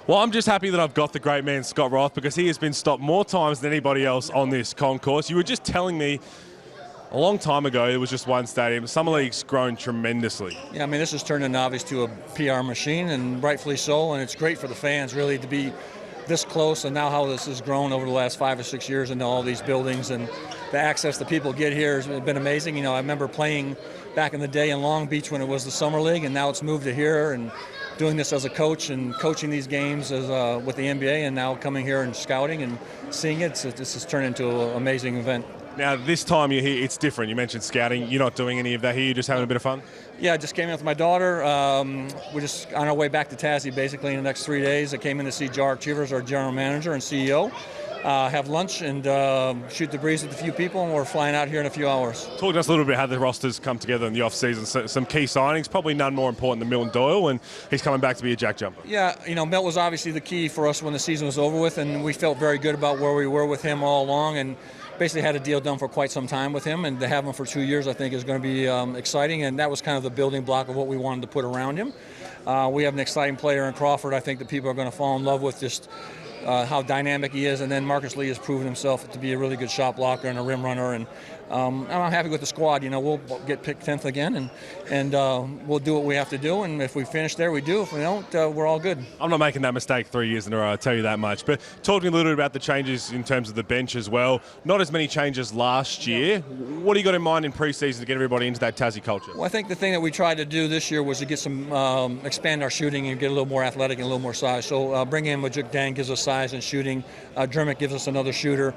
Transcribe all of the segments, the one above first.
Well, I'm just happy that I've got the great man, Scott Roth, because he has been stopped more times than anybody else on this concourse. You were just telling me a long time ago it was just one stadium. Summer League's grown tremendously. Yeah, I mean, this has turned into obviously to a PR machine, and rightfully so, and it's great for the fans really to be this close, and now how this has grown over the last 5 or 6 years into all these buildings, and the access that people get here has been amazing. You know, I remember playing back in the day in Long Beach when it was the Summer League, and now it's moved to here, and doing this as a coach and coaching these games as, with the NBA, and now coming here and scouting and seeing it, so this has turned into an amazing event. Now, this time you're here, it's different. You mentioned scouting. You're not doing any of that here. You're just having a bit of fun? Yeah, I just came in with my daughter. We're just on our way back to Tassie basically in the next 3 days. I came in to see Jarek Chivers, our general manager and CEO, have lunch and shoot the breeze with a few people, and we're flying out here in a few hours. Talk to us a little bit how the rosters come together in the off-season. Some key signings, probably none more important than Milton Doyle, and he's coming back to be a jack jumper. Yeah, you know, Milt was obviously the key for us when the season was over with, and we felt very good about where we were with him all along, and basically had a deal done for quite some time with him, and to have him for 2 years I think is going to be exciting, and that was kind of the building block of what we wanted to put around him. We have an exciting player in Crawford I think that people are going to fall in love with, just how dynamic he is, and then Marcus Lee has proven himself to be a really good shot blocker and a rim runner, and I'm happy with the squad. You know, we'll get picked 10th again, and we'll do what we have to do, and if we finish there, we do. If we don't, we're all good. I'm not making that mistake 3 years in a row, I'll tell you that much. But talk to me a little bit about the changes in terms of the bench as well. Not as many changes last year. What do you got in mind in pre-season to get everybody into that Tassie culture? Well, I think the thing that we tried to do this year was to get some, expand our shooting and get a little more athletic and a little more size. So bringing in Majuk Dan gives us size and shooting. Dermot gives us another shooter.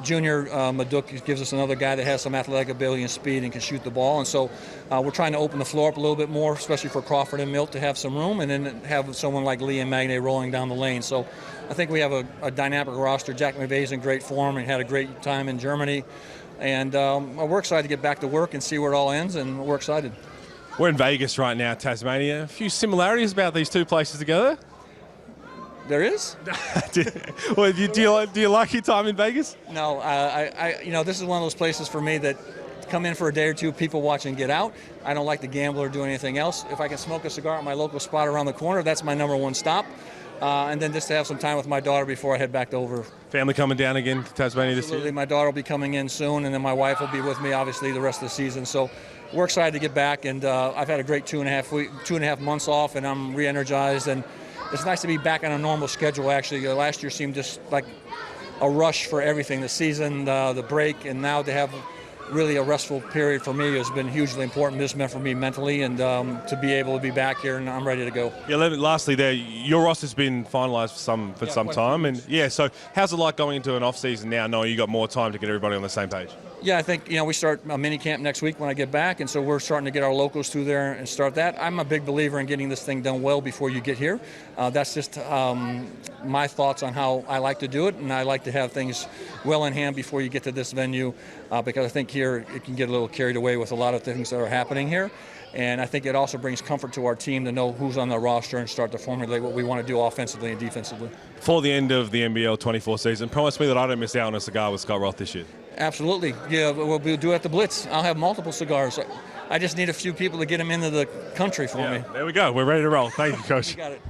Junior Maduk gives us another guy that has some athletic ability and speed and can shoot the ball. And so we're trying to open the floor up a little bit more, especially for Crawford and Milt to have some room, and then have someone like Lee and Magne rolling down the lane. So I think we have a dynamic roster. Jack McVay's in great form and had a great time in Germany. And we're excited to get back to work and see where it all ends, and we're excited. We're in Vegas right now, Tasmania. A few similarities about these two places together? There is? Well, do you like your time in Vegas? No, you know, this is one of those places for me that come in for a day or two, people watch and get out. I don't like to gamble or do anything else. If I can smoke a cigar at my local spot around the corner, that's my #1 stop. And then just to have some time with my daughter before I head back over. Family coming down again to Tasmania this year? Absolutely. My daughter will be coming in soon, and then my wife will be with me, obviously, the rest of the season. So we're excited to get back, and I've had a great 2.5 months off, and I'm re-energized, and it's nice to be back on a normal schedule, actually. Last year seemed just like a rush for everything, the season, the break, and now to have really a restful period for me has been hugely important. This meant for me mentally, and to be able to be back here, and I'm ready to go. Yeah, lastly there, your roster's been finalised for some time, and yeah, so how's it like going into an off-season now, knowing you got more time to get everybody on the same page? Yeah, I think, you know, we start a mini camp next week when I get back, and so we're starting to get our locals through there and start that. I'm a big believer in getting this thing done well before you get here. That's just my thoughts on how I like to do it, and I like to have things well in hand before you get to this venue, because I think here it can get a little carried away with a lot of things that are happening here. And I think it also brings comfort to our team to know who's on the roster and start to formulate what we want to do offensively and defensively. For the end of the NBL 24 season, promise me that I don't miss out on a cigar with Scott Roth this year. Absolutely. Yeah, we'll do it at the Blitz. I'll have multiple cigars. I just need a few people to get them into the country for me. There we go. We're ready to roll. Thank you, Coach. You got it.